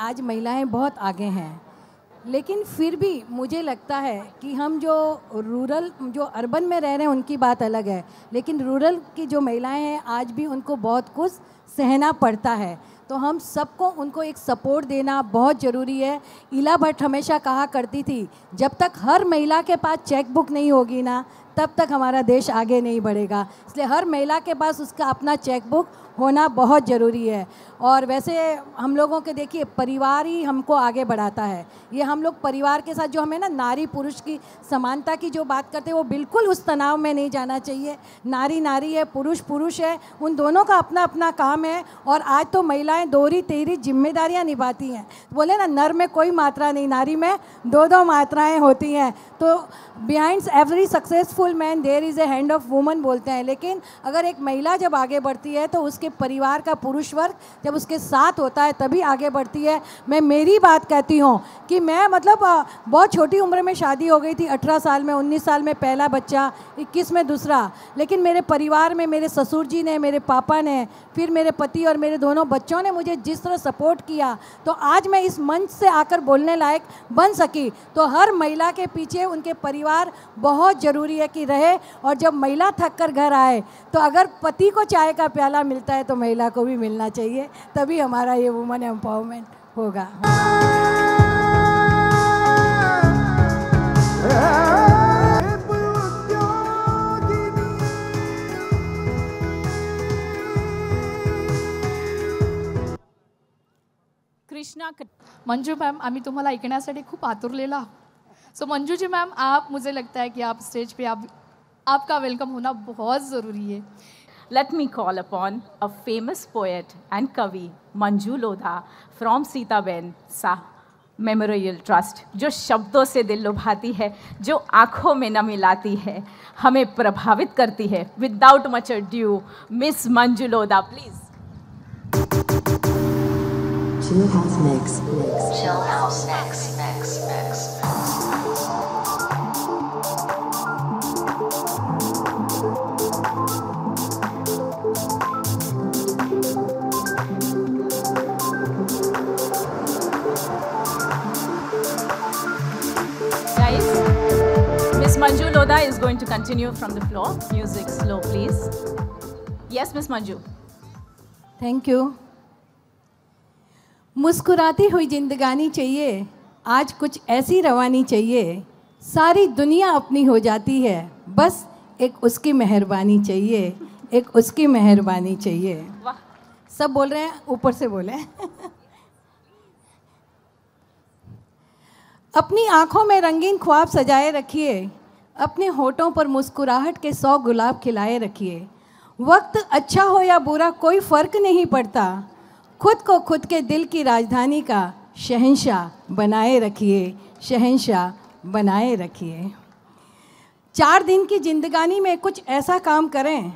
आज महिलाएं बहुत आगे हैं, लेकिन फिर भी मुझे लगता है कि हम जो अर्बन में रह रहे हैं उनकी बात अलग है, लेकिन रूरल की जो महिलाएं हैं आज भी उनको बहुत कुछ सहना पड़ता है। तो हम सबको उनको एक सपोर्ट देना बहुत ज़रूरी है। इला भट्ट हमेशा कहा करती थी, जब तक हर महिला के पास चेक बुक नहीं होगी ना, तब तक हमारा देश आगे नहीं बढ़ेगा। इसलिए हर महिला के पास उसका अपना चेक बुक होना बहुत ज़रूरी है। और वैसे हम लोगों के देखिए, परिवार ही हमको आगे बढ़ाता है। ये हम लोग परिवार के साथ जो हमें ना नारी पुरुष की समानता की जो बात करते हैं, वो बिल्कुल उस तनाव में नहीं जाना चाहिए। नारी नारी है, पुरुष पुरुष है, उन दोनों का अपना अपना काम है। और आज तो महिलाएं दोहरी तेहरी जिम्मेदारियां निभाती हैं। बोले ना, नर में कोई मात्रा नहीं, नारी में दो दो मात्राएँ होती हैं। तो behind every successful man there is a hand of woman बोलते हैं। लेकिन अगर एक महिला जब आगे बढ़ती है तो उसके परिवार का पुरुष वर्ग जब उसके साथ होता है तभी आगे बढ़ती है। मैं मेरी बात कहती हूँ कि मैं मतलब बहुत छोटी उम्र में शादी हो गई थी, 18 साल में, 19 साल में पहला बच्चा, 21 में दूसरा। लेकिन मेरे परिवार में मेरे ससुर जी ने, मेरे पापा ने, फिर मेरे पति और मेरे दोनों बच्चों ने मुझे जिस तरह सपोर्ट किया, तो आज मैं इस मंच से आकर बोलने लायक बन सकी। तो हर महिला के पीछे उनके परिवार बहुत ज़रूरी है कि रहे। और जब महिला थक कर घर आए तो अगर पति को चाय का प्याला मिलता है तो महिला को भी मिलना चाहिए, तभी हमारा ये वुमेन एम्पावरमेंट होगा। कृष्णा मंजू मैम, आम्ही तुम्हाला ऐकण्यासाठी खूप आतुरलेला आहोत। सो मंजू जी मैम, आप, मुझे लगता है कि आप स्टेज पे आपका वेलकम होना बहुत ज़रूरी है। Let me call upon a famous poet and kavi, Manju Lodha from Sitaben Shah Memorial Trust, जो शब्दों से दिल लुभाती है, जो आँखों में न मिलाती है, हमें प्रभावित करती है। Without much ado, Miss Manju Lodha, please. Chill House Mix. Chill House Mix. Guys, Miss Manju Lodha is going to continue from the floor. Music slow, please. Yes, Miss Manju. Thank you. मुस्कुराती हुई जिंदगानी चाहिए, आज कुछ ऐसी रवानी चाहिए, सारी दुनिया अपनी हो जाती है, बस एक उसकी मेहरबानी चाहिए, एक उसकी मेहरबानी चाहिए। वाह, सब बोल रहे हैं, ऊपर से बोले। अपनी आँखों में रंगीन ख्वाब सजाए रखिए, अपने होठों पर मुस्कुराहट के 100 गुलाब खिलाए रखिए। वक्त अच्छा हो या बुरा कोई फ़र्क नहीं पड़ता, खुद को खुद के दिल की राजधानी का शहंशाह बनाए रखिए, शहंशाह बनाए रखिए। 4 दिन की जिंदगानी में कुछ ऐसा काम करें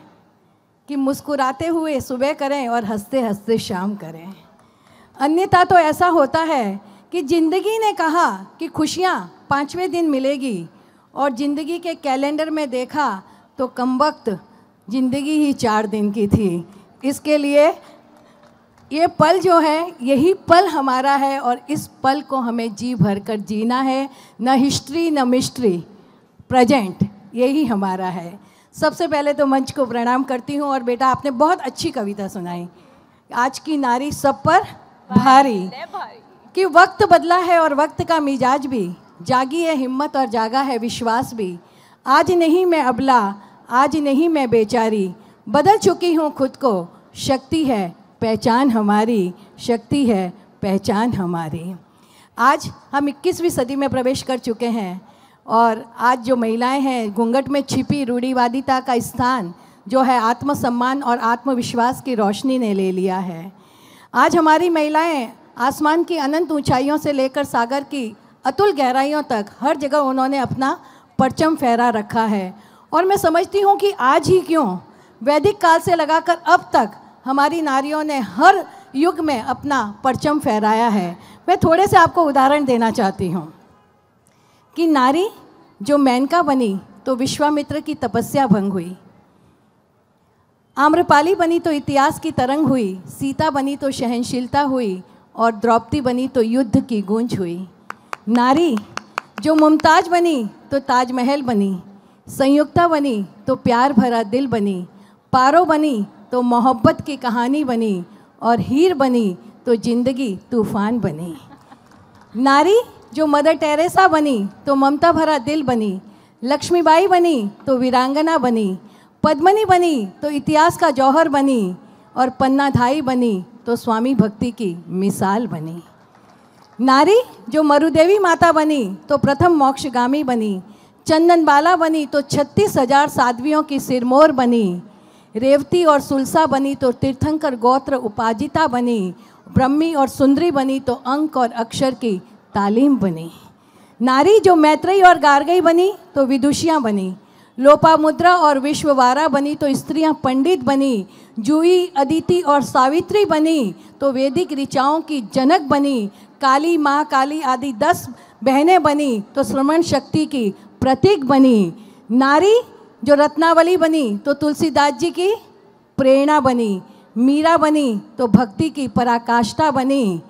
कि मुस्कुराते हुए सुबह करें और हंसते हंसते शाम करें। अन्यथा तो ऐसा होता है कि ज़िंदगी ने कहा कि खुशियाँ 5वें दिन मिलेगी, और ज़िंदगी के कैलेंडर में देखा तो कमबख्त ज़िंदगी ही 4 दिन की थी। इसके लिए ये पल जो है, यही पल हमारा है, और इस पल को हमें जी भर कर जीना है। न हिस्ट्री न मिस्ट्री, प्रेजेंट, यही हमारा है। सबसे पहले तो मंच को प्रणाम करती हूँ। और बेटा, आपने बहुत अच्छी कविता सुनाई, आज की नारी सब पर भारी, कि वक्त बदला है और वक्त का मिजाज भी, जागी है हिम्मत और जागा है विश्वास भी। आज नहीं मैं अबला, आज नहीं मैं बेचारी, बदल चुकी हूँ खुद को, शक्ति है पहचान हमारी, शक्ति है पहचान हमारी। आज हम 21वीं सदी में प्रवेश कर चुके हैं, और आज जो महिलाएं हैं, घूंघट में छिपी रूढ़िवादिता का स्थान जो है आत्मसम्मान और आत्मविश्वास की रोशनी ने ले लिया है। आज हमारी महिलाएं आसमान की अनंत ऊंचाइयों से लेकर सागर की अतुल गहराइयों तक हर जगह उन्होंने अपना परचम फहरा रखा है। और मैं समझती हूँ कि आज ही क्यों, वैदिक काल से लगाकर अब तक हमारी नारियों ने हर युग में अपना परचम फहराया है। मैं थोड़े से आपको उदाहरण देना चाहती हूँ कि नारी जो मेनका बनी तो विश्वामित्र की तपस्या भंग हुई, आम्रपाली बनी तो इतिहास की तरंग हुई, सीता बनी तो सहनशीलता हुई, और द्रौपदी बनी तो युद्ध की गूंज हुई। नारी जो मुमताज बनी तो ताजमहल बनी, संयुक्ता बनी तो प्यार भरा दिल बनी, पारो बनी तो मोहब्बत की कहानी बनी, और हीर बनी तो जिंदगी तूफान बनी। नारी जो मदर टेरेसा बनी तो ममता भरा दिल बनी, लक्ष्मीबाई बनी तो वीरांगना बनी, पद्मनी बनी तो इतिहास का जौहर बनी, और पन्नाधाई बनी तो स्वामी भक्ति की मिसाल बनी। नारी जो मरुदेवी माता बनी तो प्रथम मोक्षगामी बनी, चंदनबाला बनी तो 36,000 साध्वियों की सिरमौर बनी, रेवती और सुलसा बनी तो तीर्थंकर गोत्र उपाजिता बनी, ब्रह्मी और सुंदरी बनी तो अंक और अक्षर की तालीम बनी। नारी जो मैत्रेयी और गार्गई बनी तो विदुषियाँ बनी, लोपामुद्रा और विश्ववारा बनी तो स्त्रियां पंडित बनी, जूही, अदिति और सावित्री बनी तो वैदिक ऋचाओं की जनक बनी, काली, महाकाली आदि 10 बहनें बनी तो श्रवण शक्ति की प्रतीक बनी। नारी जो रत्नावली बनी तो तुलसीदास जी की प्रेरणा बनी, मीरा बनी तो भक्ति की पराकाष्ठा बनी,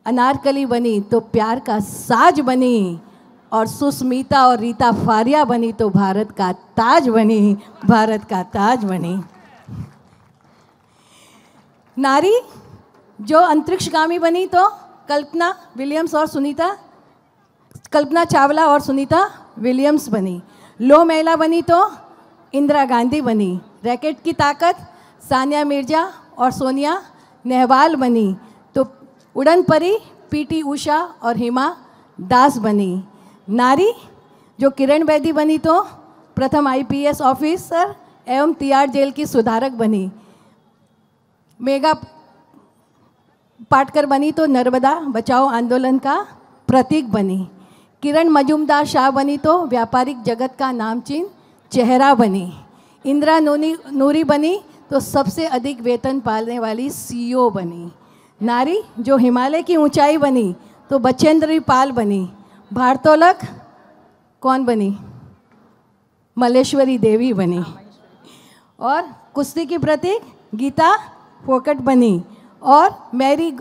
अनारकली बनी तो प्यार का साज बनी, और सुस्मिता और रीता फारिया बनी तो भारत का ताज बनी, भारत का ताज बनी। नारी जो अंतरिक्षगामी बनी तो कल्पना विलियम्स और सुनीता, कल्पना चावला और सुनीता विलियम्स बनी। लो महिला बनी तो इंदिरा गांधी बनी। रैकेट की ताकत सानिया मिर्जा और सोनिया नेहवाल बनी तो उड़न परी पीटी उषा और हिमा दास बनी। नारी जो किरण बेदी बनी तो प्रथम आईपीएस ऑफिसर एवं तिहाड़ जेल की सुधारक बनी। मेघा पाटकर बनी तो नर्मदा बचाओ आंदोलन का प्रतीक बनी। किरण मजूमदार शाह बनी तो व्यापारिक जगत का नामचीन चेहरा बनी। इंदिरा नूरी बनी तो सबसे अधिक वेतन पाने वाली सीईओ बनी। नारी जो हिमालय की ऊंचाई बनी तो बचेंद्री पाल बनी। भारतोलक कौन बनी? मल्लेश्वरी देवी बनी। और कुश्ती की प्रतीक गीता फोकट बनी। और मैरी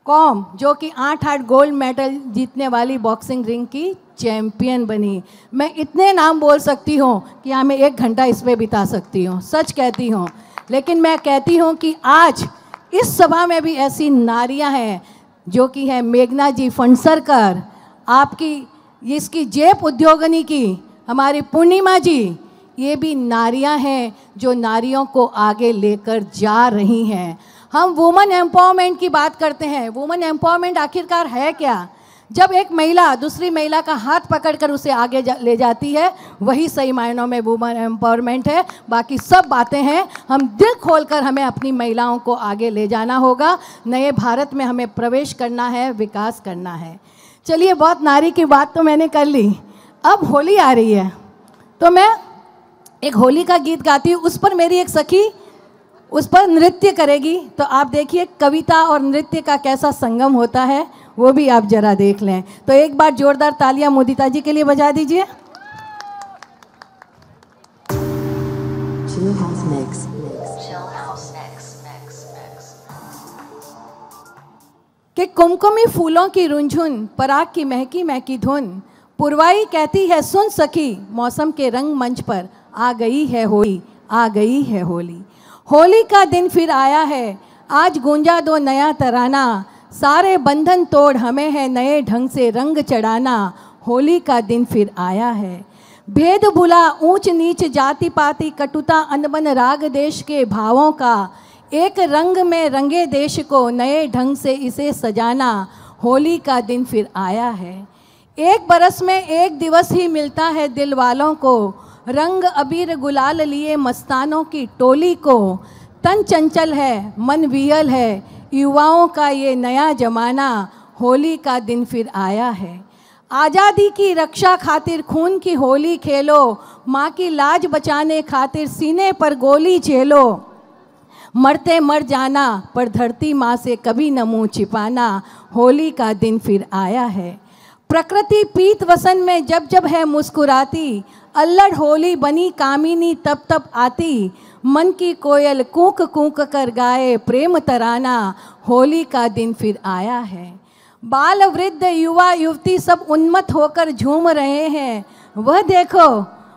कॉम जो कि 8 गोल्ड मेडल जीतने वाली बॉक्सिंग रिंग की चैंपियन बनी। मैं इतने नाम बोल सकती हूँ कि यहाँ मैं 1 घंटा इस पर बिता सकती हूँ, सच कहती हूँ। लेकिन मैं कहती हूँ कि आज इस सभा में भी ऐसी नारियाँ हैं जो कि है मेघना जी फणसरकर, आपकी इसकी जेप उद्योगनी की हमारी पूर्णिमा जी, ये भी नारियां हैं जो नारियों को आगे लेकर जा रही हैं। हम वुमेन एम्पावरमेंट की बात करते हैं। वुमेन एम्पावरमेंट आखिरकार है क्या? जब एक महिला दूसरी महिला का हाथ पकड़कर उसे आगे ले जाती है, वही सही मायनों में वुमेन एम्पावरमेंट है। बाकी सब बातें हैं। हम दिल खोलकर हमें अपनी महिलाओं को आगे ले जाना होगा। नए भारत में हमें प्रवेश करना है, विकास करना है। चलिए, बहुत नारी की बात तो मैंने कर ली। अब होली आ रही है तो मैं एक होली का गीत गाती हूँ। उस पर मेरी एक सखी उस पर नृत्य करेगी। तो आप देखिए कविता और नृत्य का कैसा संगम होता है, वो भी आप जरा देख लें। तो एक बार जोरदार तालियां मोदिता जी के लिए बजा दीजिए। Chill House Mix. Chill House Mix. कि कुमकुमी फूलों की रुंझुन, पराग की महकी महकी धुन, पुरवाई कहती है सुन सखी, मौसम के रंग मंच पर आ गई है होली, आ गई है होली। होली का दिन फिर आया है, आज गूंजा दो नया तराना, सारे बंधन तोड़ हमें है नए ढंग से रंग चढ़ाना। होली का दिन फिर आया है, भेद भुला ऊंच नीच जाति पाति कटुता अनबन राग देश के भावों का, एक रंग में रंगे देश को नए ढंग से इसे सजाना। होली का दिन फिर आया है, एक बरस में एक दिवस ही मिलता है दिल वालों को, रंग अबीर गुलाल लिए मस्तानों की टोली को। तन चंचल है, मन वियल है, युवाओं का ये नया जमाना। होली का दिन फिर आया है, आज़ादी की रक्षा खातिर खून की होली खेलो, माँ की लाज बचाने खातिर सीने पर गोली झेलो। मरते मर जाना पर धरती माँ से कभी न मुँह छिपाना। होली का दिन फिर आया है, प्रकृति पीत वसन में जब जब है मुस्कुराती, अल्लड़ होली बनी कामिनी तब तब आती, मन की कोयल कूक कूक कर गाए प्रेम तराना, होली का दिन फिर आया है। बाल वृद्ध युवा युवती सब उन्मत्त होकर झूम रहे हैं, वह देखो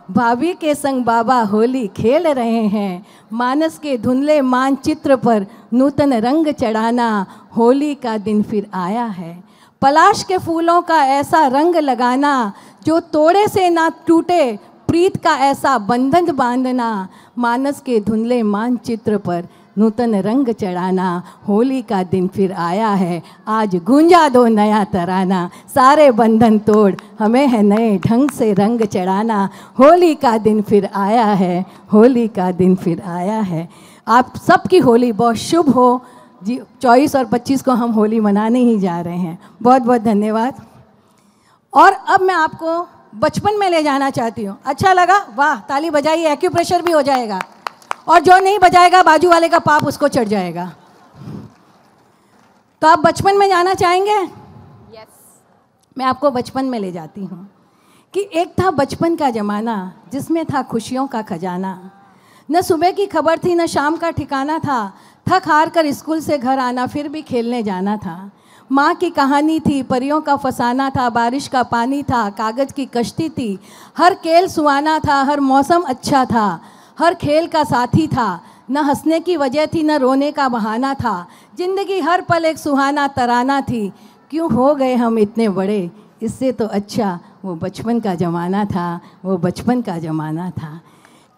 भाभी के संग बाबा होली खेल रहे हैं। मानस के धुंधले मानचित्र पर नूतन रंग चढ़ाना, होली का दिन फिर आया है। पलाश के फूलों का ऐसा रंग लगाना, जो तोड़े से ना टूटे, प्रीत का ऐसा बंधन बांधना, मानस के धुंधले मानचित्र पर नूतन रंग चढ़ाना, होली का दिन फिर आया है। आज गूंजा दो नया तराना, सारे बंधन तोड़ हमें है नए ढंग से रंग चढ़ाना, होली का दिन फिर आया है, होली का दिन फिर आया है। आप सबकी होली बहुत शुभ हो जी। 24 और 25 को हम होली मनाने ही जा रहे हैं। बहुत बहुत धन्यवाद। और अब मैं आपको बचपन में ले जाना चाहती हूँ। अच्छा लगा? वाह, ताली बजाइए, एक्यूप्रेशर भी हो जाएगा। और जो नहीं बजाएगा बाजू वाले का पाप उसको चढ़ जाएगा। तो आप बचपन में जाना चाहेंगे? यस। मैं आपको बचपन में ले जाती हूँ कि एक था बचपन का ज़माना, जिसमें था खुशियों का खजाना। न सुबह की खबर थी, न शाम का ठिकाना था, थक हार कर स्कूल से घर आना, फिर भी खेलने जाना था। माँ की कहानी थी, परियों का फसाना था, बारिश का पानी था, कागज़ की कश्ती थी। हर खेल सुहाना था, हर मौसम अच्छा था, हर खेल का साथी था। न हंसने की वजह थी, न रोने का बहाना था, जिंदगी हर पल एक सुहाना तराना थी। क्यों हो गए हम इतने बड़े, इससे तो अच्छा वो बचपन का ज़माना था, वो बचपन का ज़माना था।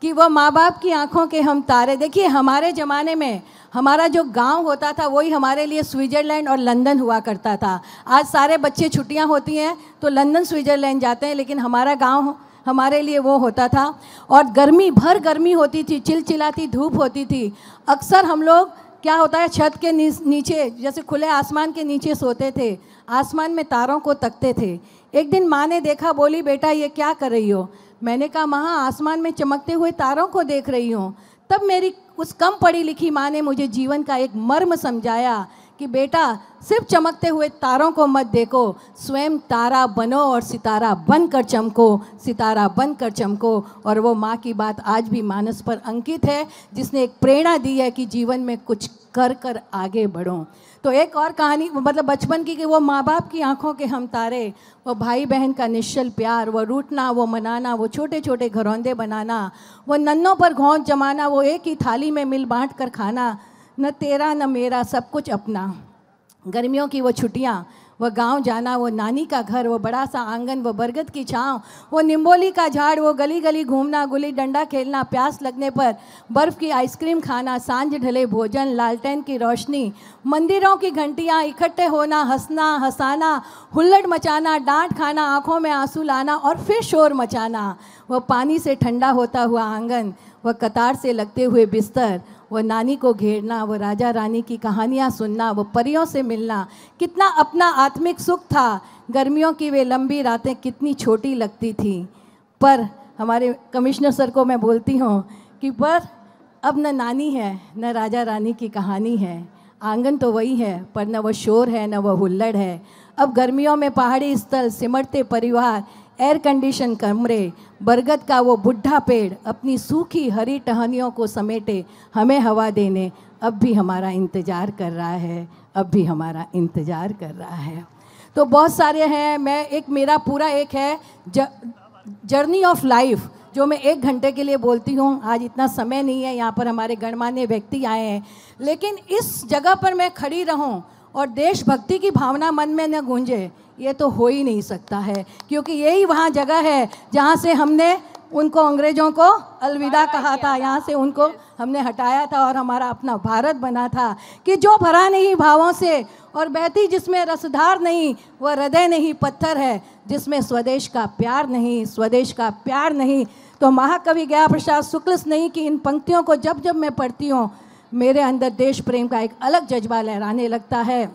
कि वो माँ बाप की आंखों के हम तारे। देखिए, हमारे ज़माने में हमारा जो गांव होता था वही हमारे लिए स्विट्ज़रलैंड और लंदन हुआ करता था। आज सारे बच्चे छुट्टियां होती हैं तो लंदन स्विट्ज़रलैंड जाते हैं, लेकिन हमारा गांव हमारे लिए वो होता था। और गर्मी भर गर्मी होती थी, चिलचिलाती धूप होती थी। अक्सर हम लोग क्या होता है, छत के नीचे, जैसे खुले आसमान के नीचे सोते थे, आसमान में तारों को तकते थे। एक दिन माँ ने देखा, बोली, बेटा ये क्या कर रही हो? मैंने कहा, माँ आसमान में चमकते हुए तारों को देख रही हूँ। तब मेरी उस कम पढ़ी लिखी माँ ने मुझे जीवन का एक मर्म समझाया कि बेटा, सिर्फ चमकते हुए तारों को मत देखो, स्वयं तारा बनो और सितारा बनकर चमको, सितारा बनकर चमको। और वो माँ की बात आज भी मानस पर अंकित है, जिसने एक प्रेरणा दी है कि जीवन में कुछ कर कर आगे बढ़ो। तो एक और कहानी, मतलब बचपन की, कि वो माँ बाप की आंखों के हम तारे, वो भाई बहन का निश्चल प्यार, वो रूठना, वो मनाना, वो छोटे छोटे घरौंदे बनाना, वो नन्नों पर घोंच जमाना, वो एक ही थाली में मिल बांट कर खाना, न तेरा न मेरा सब कुछ अपना। गर्मियों की वो छुट्टियाँ, वो गांव जाना, वो नानी का घर, वो बड़ा सा आंगन, वो बरगद की छाँव, वो निम्बोली का झाड़, वो गली गली घूमना, गुल्ली डंडा खेलना, प्यास लगने पर बर्फ़ की आइसक्रीम खाना, सांझ ढले भोजन, लालटेन की रोशनी, मंदिरों की घंटियाँ, इकट्ठे होना, हंसना हंसाना, हुल्लड़ मचाना, डांट खाना, आँखों में आंसू लाना और फिर शोर मचाना। वो पानी से ठंडा होता हुआ आंगन, वह कतार से लगते हुए बिस्तर, वो नानी को घेरना, वो राजा रानी की कहानियाँ सुनना, वो परियों से मिलना, कितना अपना आत्मिक सुख था। गर्मियों की वे लंबी रातें कितनी छोटी लगती थी। पर हमारे कमिश्नर सर को मैं बोलती हूँ कि पर अब न नानी है, न राजा रानी की कहानी है। आंगन तो वही है, पर न वो शोर है, न वो हुल्लड़ है। अब गर्मियों में पहाड़ी स्थल, सिमटते परिवार, एयर कंडीशन कमरे, बरगद का वो बुढ़ा पेड़ अपनी सूखी हरी टहनियों को समेटे हमें हवा देने अब भी हमारा इंतज़ार कर रहा है, अब भी हमारा इंतज़ार कर रहा है। तो बहुत सारे हैं। मेरा पूरा एक है जर्नी ऑफ लाइफ, जो मैं 1 घंटे के लिए बोलती हूँ। आज इतना समय नहीं है, यहाँ पर हमारे गणमान्य व्यक्ति आए हैं, लेकिन इस जगह पर मैं खड़ी रहूँ और देशभक्ति की भावना मन में न गूंजे, ये तो हो ही नहीं सकता है। क्योंकि यही वहाँ जगह है जहाँ से हमने उनको, अंग्रेज़ों को अलविदा कहा था, यहाँ से उनको हमने हटाया था और हमारा अपना भारत बना था। कि जो भरा नहीं भावों से और बहती जिसमें रसधार नहीं, वह हृदय नहीं पत्थर है, जिसमें स्वदेश का प्यार नहीं, स्वदेश का प्यार नहीं। तो महाकवि गया प्रसाद शुक्ल नहीं कि इन पंक्तियों को जब जब मैं पढ़ती हूँ, मेरे अंदर देश प्रेम का एक अलग जज्बा लहराने लगता है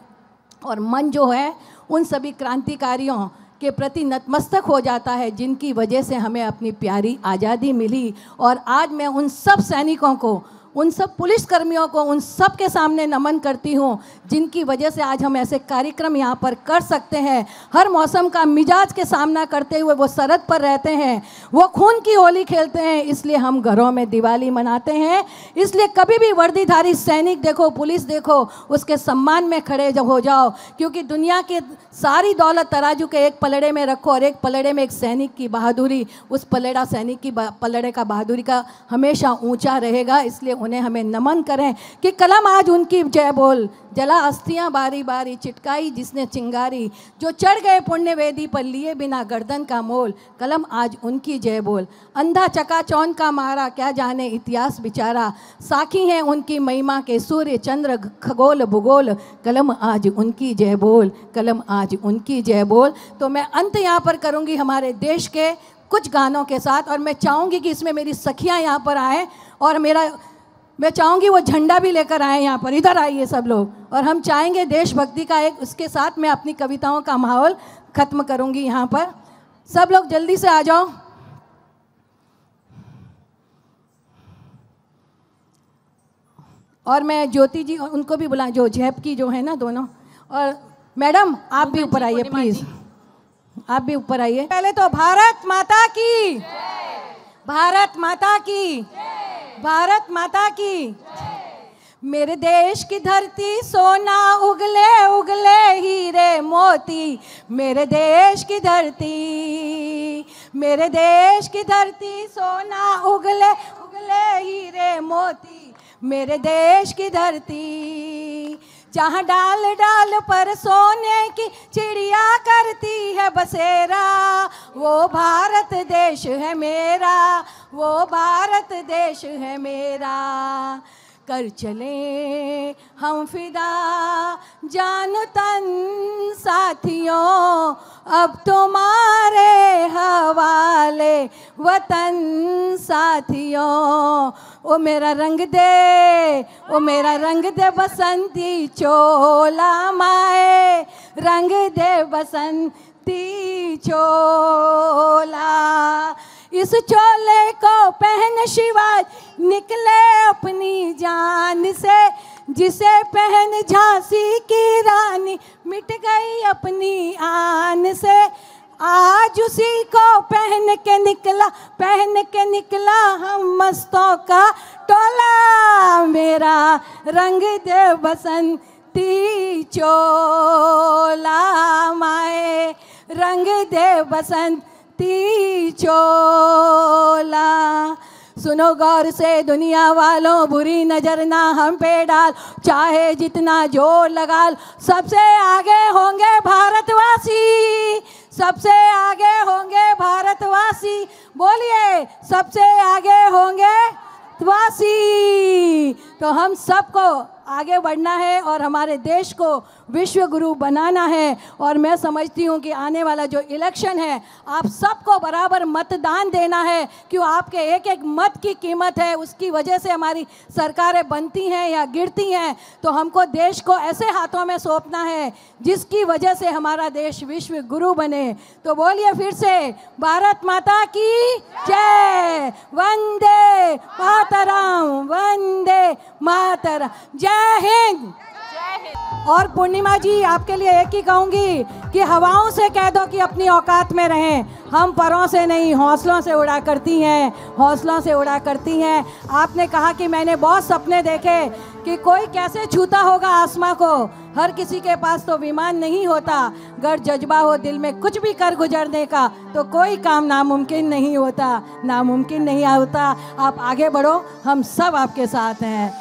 और मन जो है उन सभी क्रांतिकारियों के प्रति नतमस्तक हो जाता है, जिनकी वजह से हमें अपनी प्यारी आज़ादी मिली। और आज मैं उन सब सैनिकों को उन सब पुलिस कर्मियों को, उन सब के सामने नमन करती हूँ जिनकी वजह से आज हम ऐसे कार्यक्रम यहाँ पर कर सकते हैं। हर मौसम का मिजाज के सामना करते हुए वो सरहद पर रहते हैं, वो खून की होली खेलते हैं, इसलिए हम घरों में दिवाली मनाते हैं। इसलिए कभी भी वर्दीधारी सैनिक देखो, पुलिस देखो, उसके सम्मान में खड़े हो जाओ, क्योंकि दुनिया के सारी दौलत तराजू के एक पलड़े में रखो और एक पलड़े में एक सैनिक की बहादुरी, उस पलड़ा सैनिक की पलड़े का बहादुरी का हमेशा ऊंचा रहेगा। इसलिए उन्हें हमें नमन करें कि कलम आज उनकी जय बोल, जला अस्थियां बारी बारी, चिटकाई जिसने चिंगारी, जो चढ़ गए पुण्य वेदी पर लिए बिना गर्दन का मोल, कलम आज उनकी जय बोल। अंधा चकाचौंध का मारा, क्या जाने इतिहास बिचारा, साखी हैं उनकी महिमा के सूर्य चंद्र खगोल भूगोल, कलम आज उनकी जय बोल, कलम आज उनकी जय बोल। तो मैं अंत यहाँ पर करूँगी हमारे देश के कुछ गानों के साथ, और मैं चाहूँगी कि इसमें मेरी सखियाँ यहाँ पर आएँ, और मैं चाहूँगी वो झंडा भी लेकर आए यहाँ पर, इधर आइए सब लोग, और हम चाहेंगे देशभक्ति का एक, उसके साथ मैं अपनी कविताओं का माहौल ख़त्म करूँगी यहाँ पर। सब लोग जल्दी से आ जाओ। और मैं ज्योति जी उनको भी बुलाएं, जो झेप की जो है ना दोनों, और मैडम आप भी ऊपर आइए प्लीज़, आप भी ऊपर आइए। पहले तो भारत माता की, भारत माता की, भारत माता की। मेरे देश की धरती सोना उगले उगले हीरे मोती, मेरे देश की धरती, मेरे देश की धरती सोना उगले उगले हीरे मोती, मेरे देश की धरती। जहाँ डाल डाल पर सोने की चिड़िया करती है बसेरा, वो भारत देश है मेरा, वो भारत देश है मेरा। कर चले हम फिदा जान तन साथियों, अब तुम्हारे हवाले वतन साथियों। ओ मेरा रंग दे, ओ मेरा रंग दे बसंती चोला माए, रंग दे बसंती चोला। इस चोले को पहन शिवाज निकले अपनी जान से, जिसे पहन झांसी की रानी मिट गई अपनी आन से। आज उसी को पहन के निकला हम मस्तों का टोला, मेरा रंग दे बसंती चोला माए, रंग दे बसंती चोला। सुनो गौर से दुनिया वालों, बुरी नजर ना हम पे डाल, चाहे जितना जोर लगा, सबसे आगे होंगे भारतवासी, सबसे आगे होंगे भारतवासी। बोलिए, सबसे आगे होंगे वासी। तो हम सबको आगे बढ़ना है और हमारे देश को विश्व गुरु बनाना है। और मैं समझती हूँ कि आने वाला जो इलेक्शन है, आप सबको बराबर मतदान देना है, क्यों आपके एक एक मत की कीमत है, उसकी वजह से हमारी सरकारें बनती हैं या गिरती हैं। तो हमको देश को ऐसे हाथों में सौंपना है जिसकी वजह से हमारा देश विश्व गुरु बने। तो बोलिए फिर से, भारत माता की जय, वंदे मातरम, वंदे मातरम, जय हिंद। और पूर्णिमा जी, आपके लिए एक ही कहूँगी कि हवाओं से कह दो कि अपनी औकात में रहें। हम परों से नहीं, हौसलों से उड़ा करती हैं, हौसलों से उड़ा करती हैं। आपने कहा कि मैंने बहुत सपने देखे कि कोई कैसे छूता होगा आसमां को। हर किसी के पास तो विमान नहीं होता। अगर जज्बा हो दिल में कुछ भी कर गुजरने का, तो कोई काम नामुमकिन नहीं होता, नामुमकिन नहीं होता। आप आगे बढ़ो, हम सब आपके साथ हैं।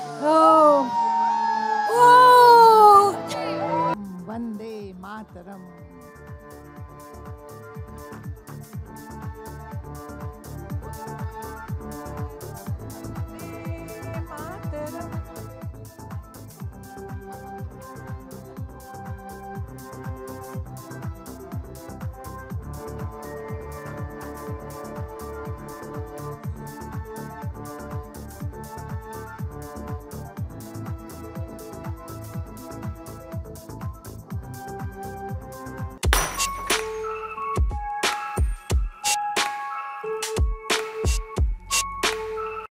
वंदे मातरम।